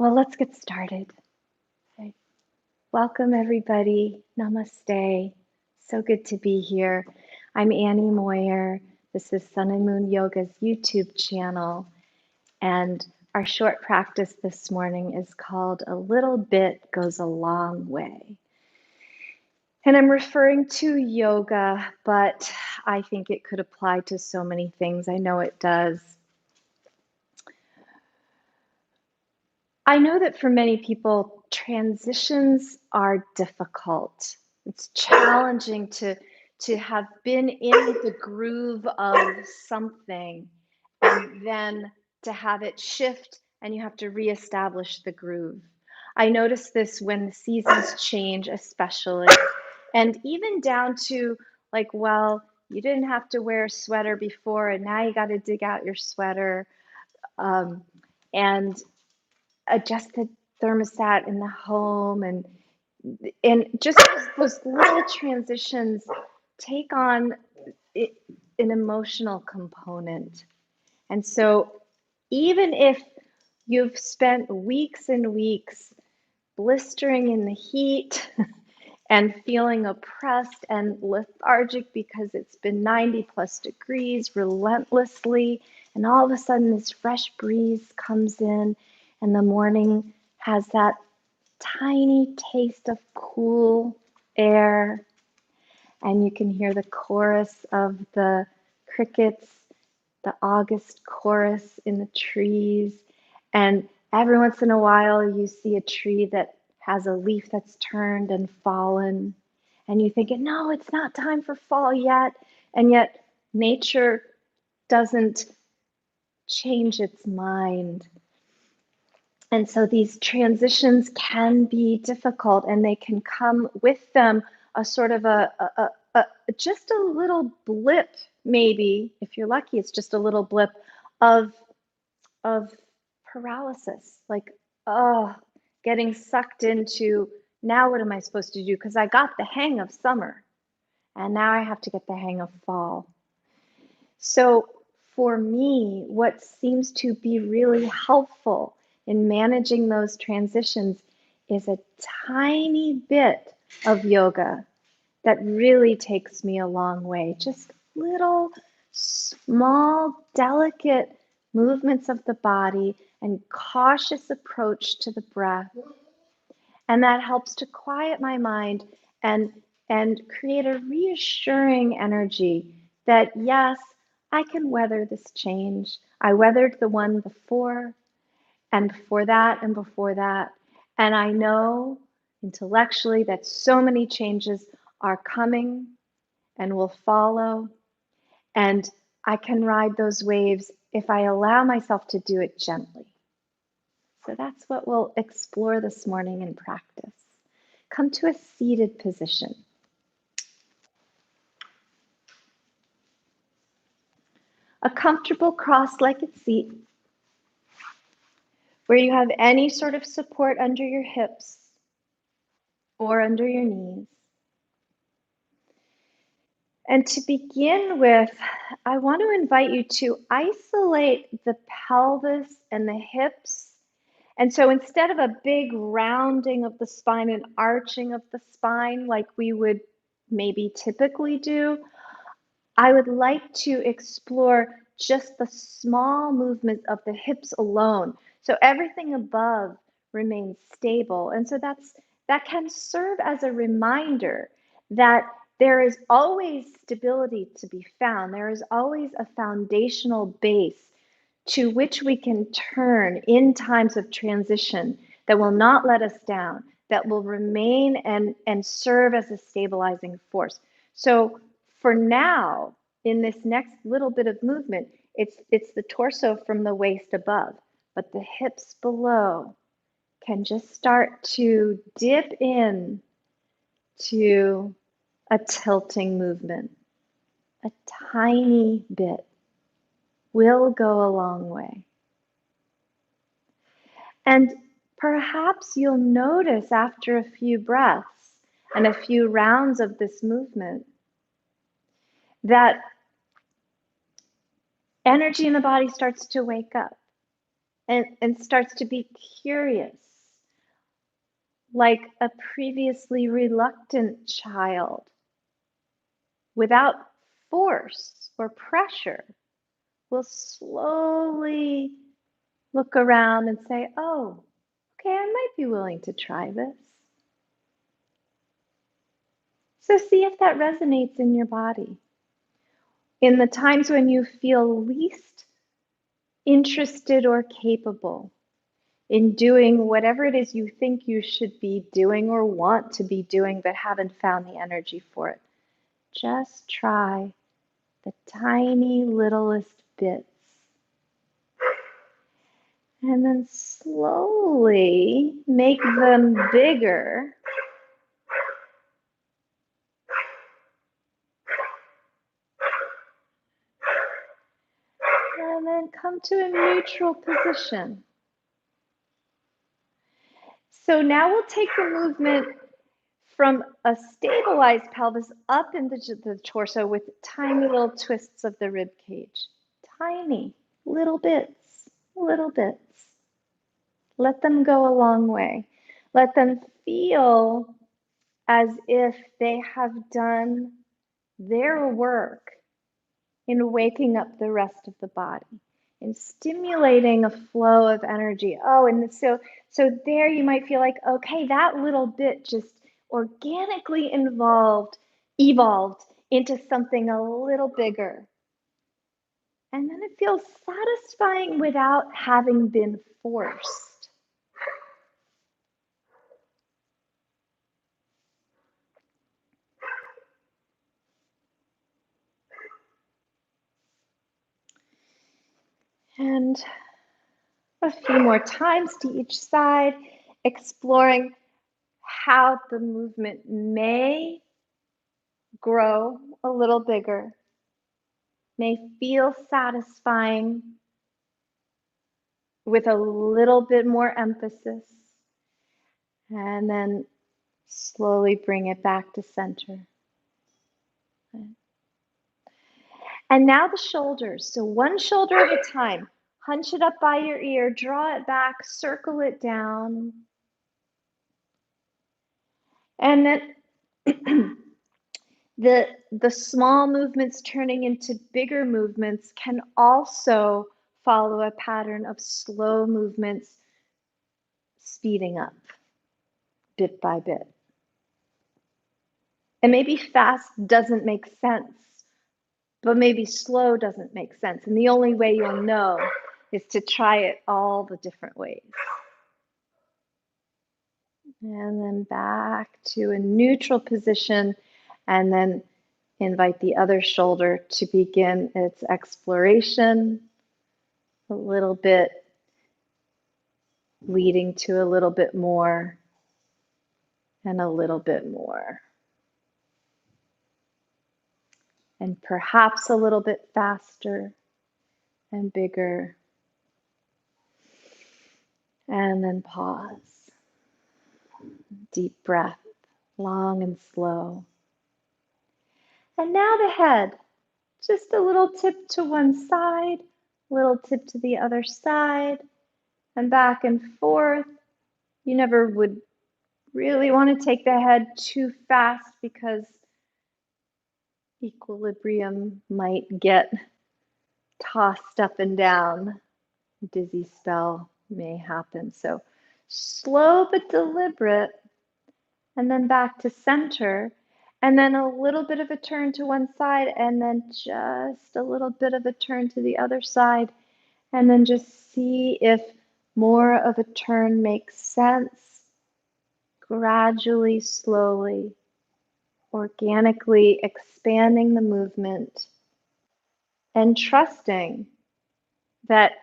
Well, let's get started. Okay. Welcome, everybody. Namaste. So good to be here. I'm Annie Moyer. This is Sun and Moon Yoga's YouTube channel. And our short practice this morning is called A Little Bit Goes a Long Way. And I'm referring to yoga, but I think it could apply to so many things. I know it does. I know that for many people, transitions are difficult. It's challenging to have been in the groove of something and then to have it shift and you have to reestablish the groove. I notice this when the seasons change, especially, and even down to like, well, you didn't have to wear a sweater before and now you got to dig out your sweater. And adjust the thermostat in the home, and just those little transitions take on an emotional component. And so even if you've spent weeks and weeks blistering in the heat and feeling oppressed and lethargic because it's been 90 plus degrees relentlessly, and all of a sudden this fresh breeze comes in and the morning has that tiny taste of cool air, and you can hear the chorus of the crickets, the August chorus in the trees. And every once in a while, you see a tree that has a leaf that's turned and fallen. And you think, no, it's not time for fall yet. And yet, nature doesn't change its mind. And so these transitions can be difficult, and they can come with them a sort of just a little blip, maybe, if you're lucky, it's just a little blip of paralysis, like, oh, getting sucked into, now what am I supposed to do? Because I got the hang of summer, and now I have to get the hang of fall. So for me, what seems to be really helpful in managing those transitions is a tiny bit of yoga that really takes me a long way. Just little, small, delicate movements of the body and cautious approach to the breath. And that helps to quiet my mind and create a reassuring energy that, yes, I can weather this change. I weathered the one before, and before that, and before that. And I know intellectually that so many changes are coming and will follow. And I can ride those waves if I allow myself to do it gently. So that's what we'll explore this morning in practice. Come to a seated position. A comfortable cross-legged seat where you have any sort of support under your hips or under your knees. And to begin with, I want to invite you to isolate the pelvis and the hips. And so instead of a big rounding of the spine and arching of the spine like we would maybe typically do, I would like to explore just the small movement of the hips alone. So everything above remains stable. And so that can serve as a reminder that there is always stability to be found. There is always a foundational base to which we can turn in times of transition that will not let us down, that will remain and serve as a stabilizing force. So for now, in this next little bit of movement, it's the torso from the waist above, but the hips below can just start to dip in to a tilting movement. A tiny bit will go a long way. And perhaps you'll notice after a few breaths and a few rounds of this movement that energy in the body starts to wake up. and starts to be curious, like a previously reluctant child, without force or pressure, will slowly look around and say, oh, okay, I might be willing to try this. So see if that resonates in your body. In the times when you feel least interested or capable in doing whatever it is you think you should be doing or want to be doing, but haven't found the energy for it, just try the tiny littlest bits. And then slowly make them bigger. And then come to a neutral position. So now we'll take the movement from a stabilized pelvis up into the torso with tiny little twists of the rib cage. Tiny little bits, little bits. Let them go a long way. Let them feel as if they have done their work in waking up the rest of the body, in stimulating a flow of energy. Oh, and so there you might feel like, okay, that little bit just organically evolved into something a little bigger. And then it feels satisfying without having been forced. And a few more times to each side, exploring how the movement may grow a little bigger, may feel satisfying with a little bit more emphasis, and then slowly bring it back to center. And now the shoulders. So one shoulder at a time. Hunch it up by your ear, draw it back, circle it down. And then the small movements turning into bigger movements can also follow a pattern of slow movements speeding up bit by bit. And maybe fast doesn't make sense, but maybe slow doesn't make sense. And the only way you'll know is to try it all the different ways. And then back to a neutral position, and then invite the other shoulder to begin its exploration, a little bit leading to a little bit more and a little bit more. And perhaps a little bit faster and bigger. And then pause. Deep breath, long and slow. And now the head, just a little tip to one side, little tip to the other side, and back and forth. You never would really want to take the head too fast because equilibrium might get tossed up and down. Dizzy spell may happen. So slow but deliberate, and then back to center, and then a little bit of a turn to one side, and then just a little bit of a turn to the other side, and then just see if more of a turn makes sense. Gradually, slowly, organically expanding the movement and trusting that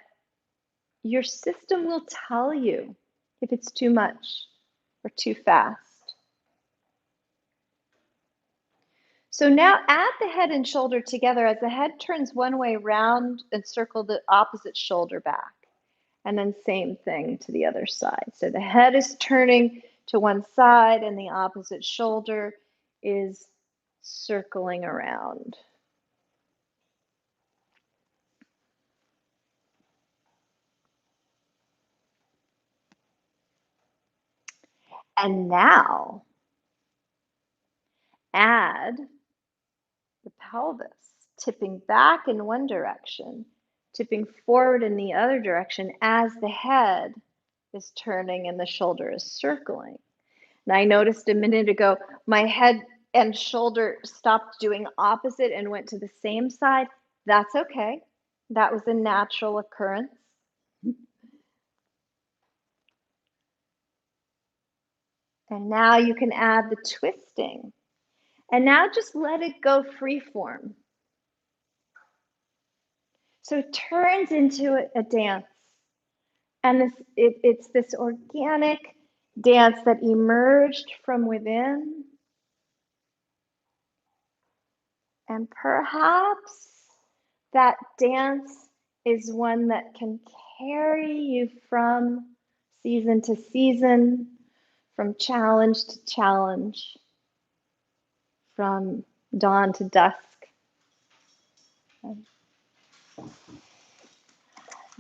your system will tell you if it's too much or too fast. So now add the head and shoulder together as the head turns one way round and circle the opposite shoulder back. And then same thing to the other side. So the head is turning to one side and the opposite shoulder is circling around. And now add the pelvis, tipping back in one direction, tipping forward in the other direction as the head is turning and the shoulder is circling. And I noticed a minute ago, my head and shoulder stopped doing opposite and went to the same side. That's okay. That was a natural occurrence. And now you can add the twisting. And now just let it go free form. So it turns into a dance. And it's this organic dance that emerged from within. And perhaps that dance is one that can carry you from season to season, from challenge to challenge, from dawn to dusk.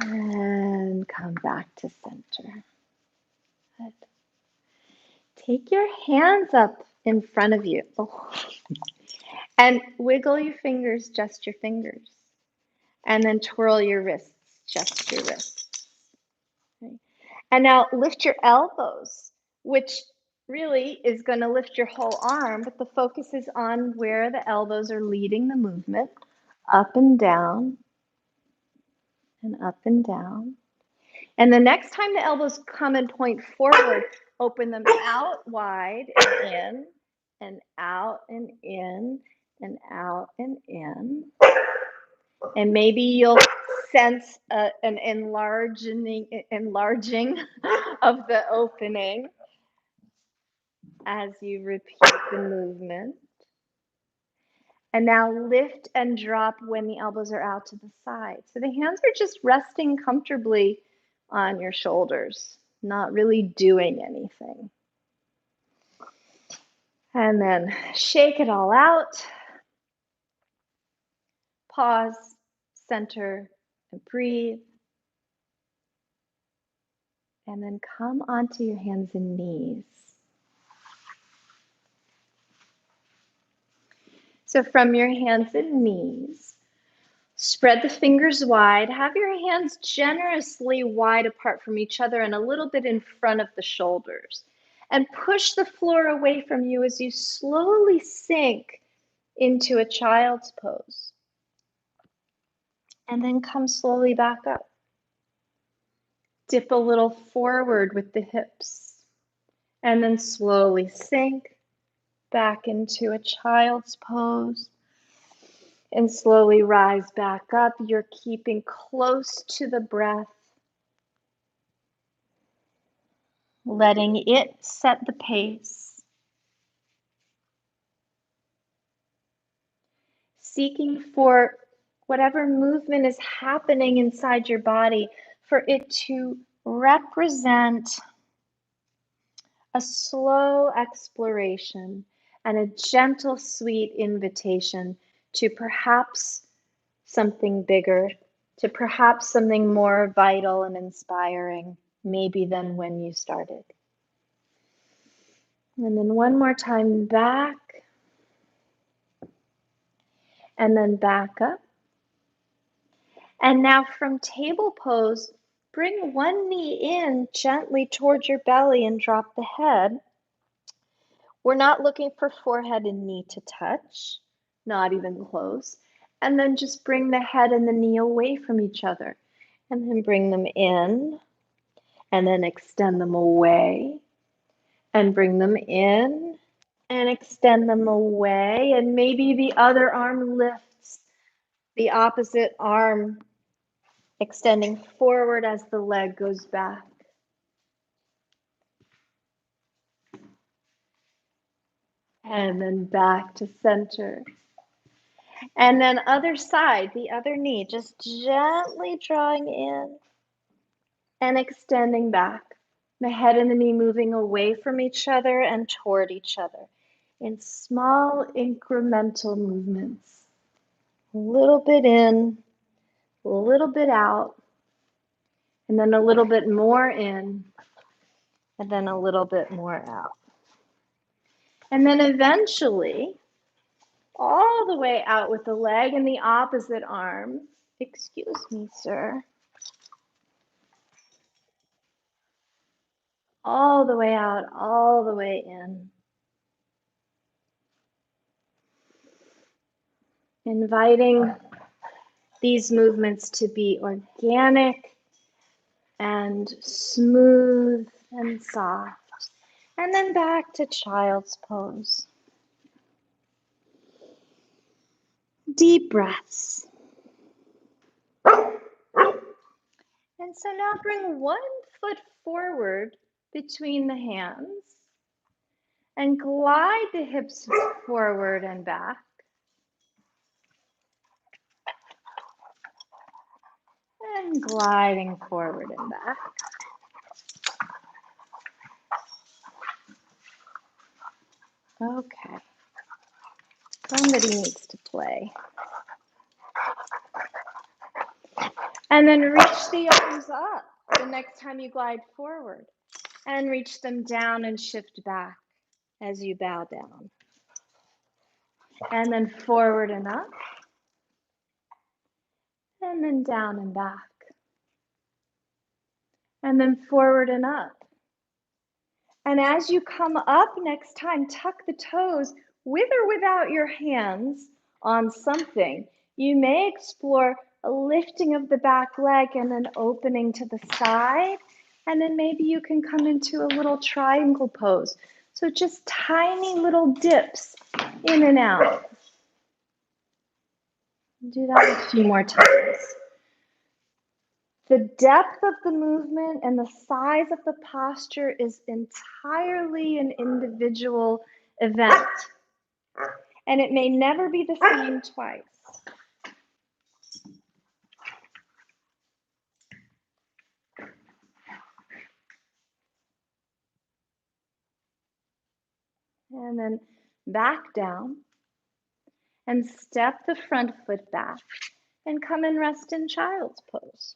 And come back to center. Good. Take your hands up in front of you. Oh. And wiggle your fingers, just your fingers. And then twirl your wrists, just your wrists. Okay. And now lift your elbows, which really is going to lift your whole arm, but the focus is on where the elbows are leading the movement, up and down, and up and down. And the next time the elbows come and point forward, open them out wide and in, and out and in, and out and in. And maybe you'll sense an enlarging of the opening as you repeat the movement. And now lift and drop when the elbows are out to the side. So the hands are just resting comfortably on your shoulders, not really doing anything. And then shake it all out. Pause, center, and breathe. And then come onto your hands and knees. So from your hands and knees, spread the fingers wide. Have your hands generously wide apart from each other and a little bit in front of the shoulders. And push the floor away from you as you slowly sink into a child's pose. And then come slowly back up. Dip a little forward with the hips. And then slowly sink back into a child's pose. And slowly rise back up. You're keeping close to the breath. Letting it set the pace. Seeking for whatever movement is happening inside your body, for it to represent a slow exploration and a gentle, sweet invitation to perhaps something bigger, to perhaps something more vital and inspiring, maybe than when you started. And then one more time back, and then back up. And now from table pose, bring one knee in gently towards your belly and drop the head. We're not looking for forehead and knee to touch, not even close. And then just bring the head and the knee away from each other. And then bring them in, and then extend them away, and bring them in, and extend them away. And maybe the other arm lifts, the opposite arm extending forward as the leg goes back. And then back to center. And then other side, the other knee, just gently drawing in and extending back. The head and the knee moving away from each other and toward each other in small incremental movements. A little bit in, a little bit out, and then a little bit more in, and then a little bit more out. And then eventually, all the way out with the leg and the opposite arm. Excuse me, sir. All the way out, all the way in. Inviting these movements to be organic and smooth and soft. And then back to child's pose. Deep breaths. And so now bring one foot forward between the hands and glide the hips forward and back. And gliding forward and back. Okay. Somebody needs to play. And then reach the arms up the next time you glide forward. And reach them down and shift back as you bow down. And then forward and up. And then down and back. And then forward and up. And as you come up next time, tuck the toes with or without your hands on something. You may explore a lifting of the back leg and an opening to the side. And then maybe you can come into a little triangle pose. So just tiny little dips in and out. Do that a few more times. The depth of the movement and the size of the posture is entirely an individual event. And it may never be the same twice. And then back down and step the front foot back and come and rest in child's pose.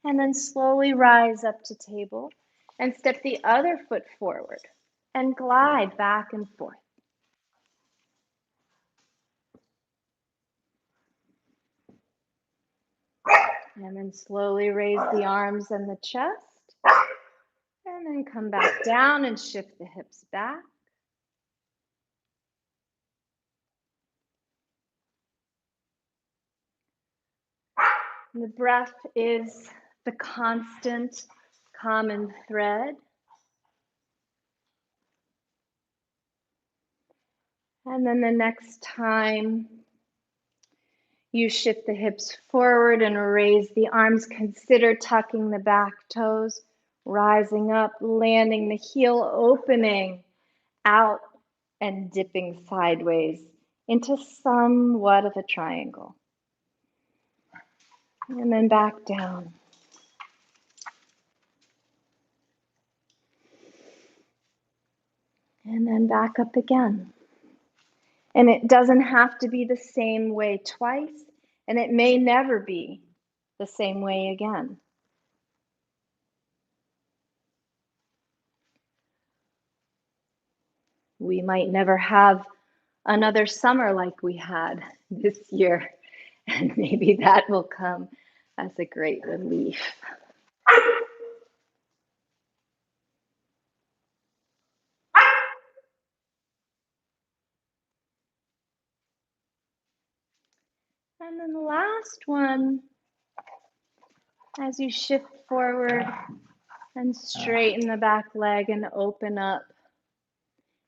And then slowly rise up to table and step the other foot forward and glide back and forth. And then slowly raise the arms and the chest. And then come back down and shift the hips back. And the breath is the constant common thread. And then the next time you shift the hips forward and raise the arms, consider tucking the back toes, rising up, landing the heel, opening out and dipping sideways into somewhat of a triangle. And then back down. And then back up again. And it doesn't have to be the same way twice, and it may never be the same way again. We might never have another summer like we had this year, and maybe that will come as a great relief. And then the last one, as you shift forward and straighten the back leg and open up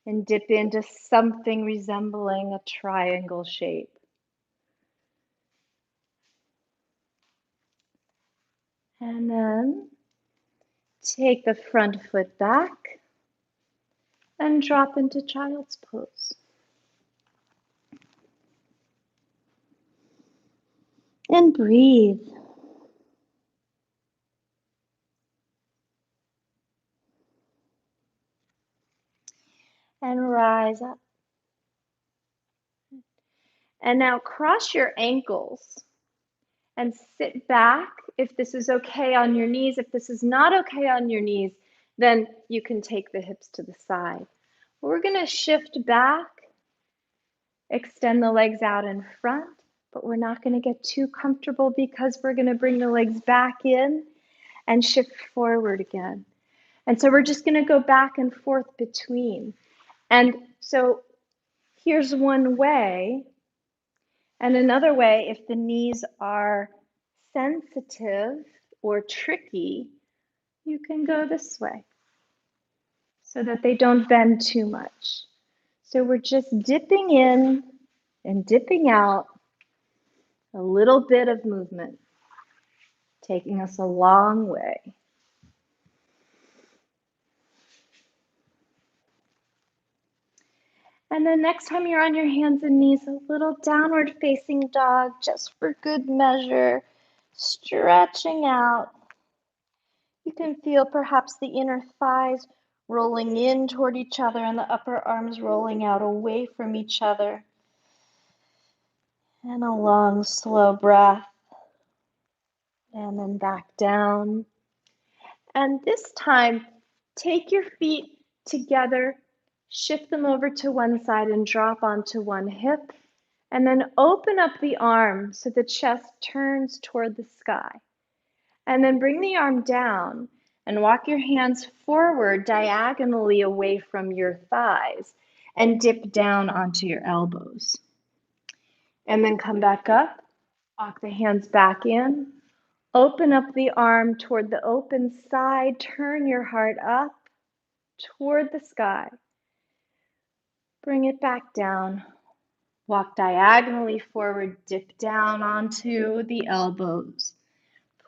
and dip into something resembling a triangle shape. And then take the front foot back and drop into child's pose. And breathe. And rise up. And now cross your ankles and sit back if this is okay on your knees. If this is not okay on your knees, then you can take the hips to the side. We're going to shift back, extend the legs out in front, but we're not going to get too comfortable because we're going to bring the legs back in and shift forward again. And so we're just going to go back and forth between. And so here's one way. And another way, if the knees are sensitive or tricky, you can go this way so that they don't bend too much. So we're just dipping in and dipping out, a little bit of movement, taking us a long way. And then next time you're on your hands and knees, a little downward facing dog, just for good measure, stretching out. You can feel perhaps the inner thighs rolling in toward each other and the upper arms rolling out away from each other. And a long, slow breath. And then back down. And this time, take your feet together, shift them over to one side and drop onto one hip. And then open up the arm so the chest turns toward the sky. And then bring the arm down and walk your hands forward diagonally away from your thighs and dip down onto your elbows. And then come back up, walk the hands back in, open up the arm toward the open side, turn your heart up toward the sky. Bring it back down. Walk diagonally forward, dip down onto the elbows.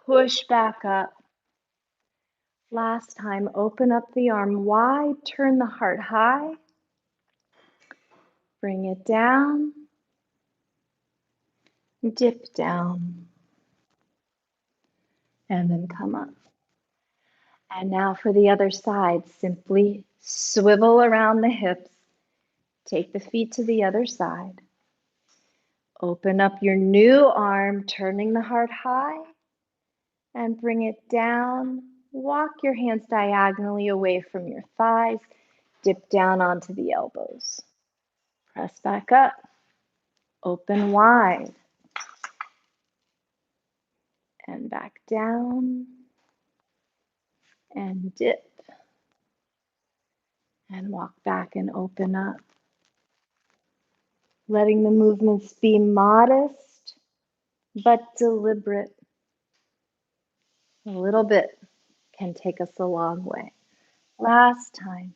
Push back up. Last time, open up the arm wide, turn the heart high. Bring it down. Dip down. And then come up. And now for the other side, simply swivel around the hips. Take the feet to the other side. Open up your new arm, turning the heart high, and bring it down. Walk your hands diagonally away from your thighs. Dip down onto the elbows. Press back up. Open wide. And back down. And dip. And walk back and open up. Letting the movements be modest but deliberate. A little bit can take us a long way. Last time.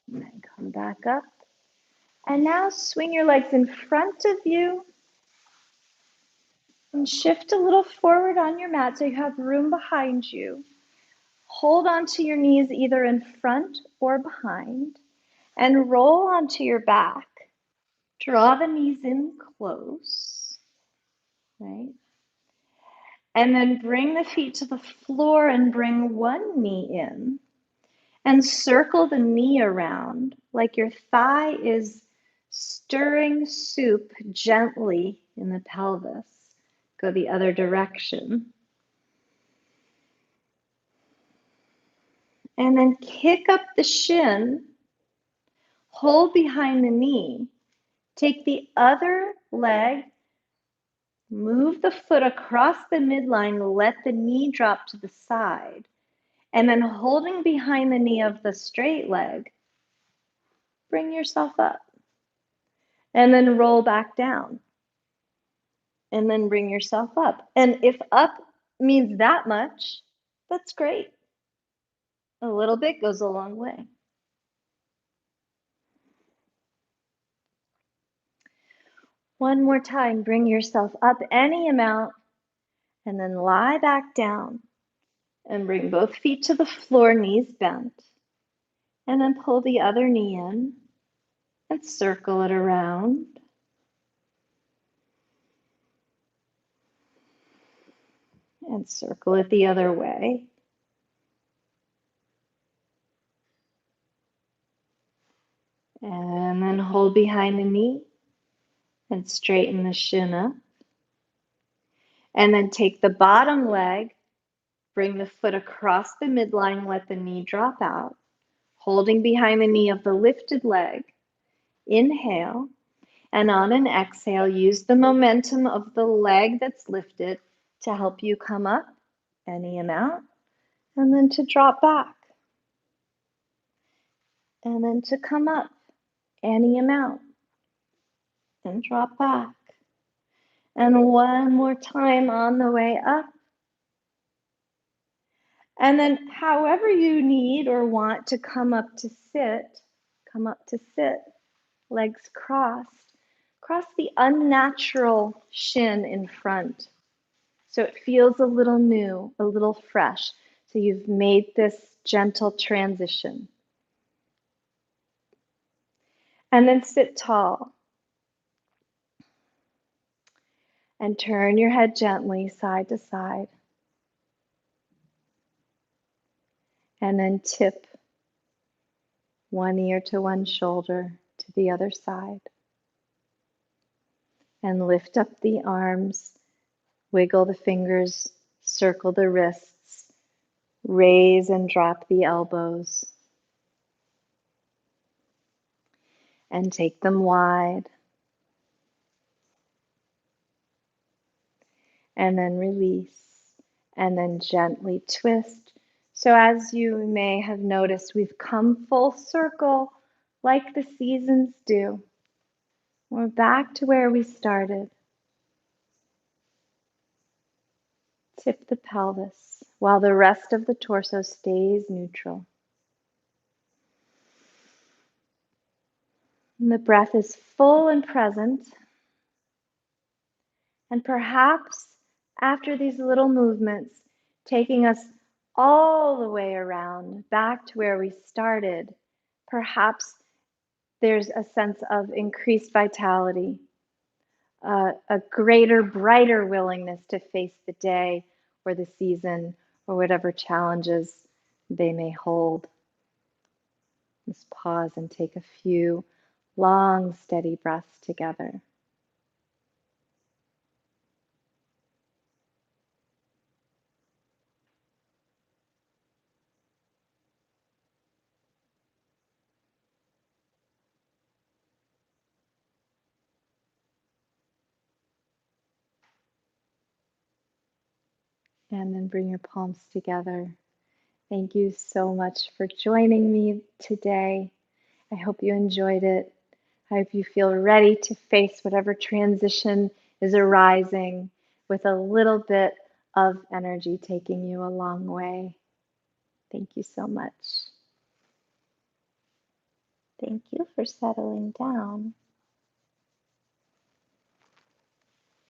And then come back up. And now swing your legs in front of you and shift a little forward on your mat so you have room behind you. Hold onto your knees either in front or behind and roll onto your back. Draw the knees in close, right? And then bring the feet to the floor and bring one knee in and circle the knee around like your thigh is stirring soup gently in the pelvis. Go the other direction. And then kick up the shin, hold behind the knee. Take the other leg, move the foot across the midline, let the knee drop to the side. And then holding behind the knee of the straight leg, bring yourself up. And then roll back down. And then bring yourself up. And if up means that much, that's great. A little bit goes a long way. One more time, bring yourself up any amount and then lie back down and bring both feet to the floor, knees bent. And then pull the other knee in and circle it around. And circle it the other way. And then hold behind the knee. and straighten the shin up. And then take the bottom leg, bring the foot across the midline, let the knee drop out, holding behind the knee of the lifted leg. Inhale, and on an exhale, use the momentum of the leg that's lifted to help you come up any amount, and then to drop back, and then to come up any amount, and drop back. And one more time on the way up. And then however you need or want to come up to sit, legs crossed. Cross the unnatural shin in front. So it feels a little new, a little fresh. So you've made this gentle transition. And then sit tall. And turn your head gently side to side. And then tip one ear to one shoulder to the other side. And lift up the arms, wiggle the fingers, circle the wrists, raise and drop the elbows. And take them wide. And then release. And then gently twist. So as you may have noticed, we've come full circle like the seasons do. We're back to where we started. Tip the pelvis while the rest of the torso stays neutral. And the breath is full and present. And perhaps after these little movements, taking us all the way around back to where we started, perhaps there's a sense of increased vitality, a greater, brighter willingness to face the day or the season or whatever challenges they may hold. Let's pause and take a few long, steady breaths together. And then bring your palms together. Thank you so much for joining me today. I hope you enjoyed it. I hope you feel ready to face whatever transition is arising with a little bit of energy taking you a long way. Thank you so much. Thank you for settling down.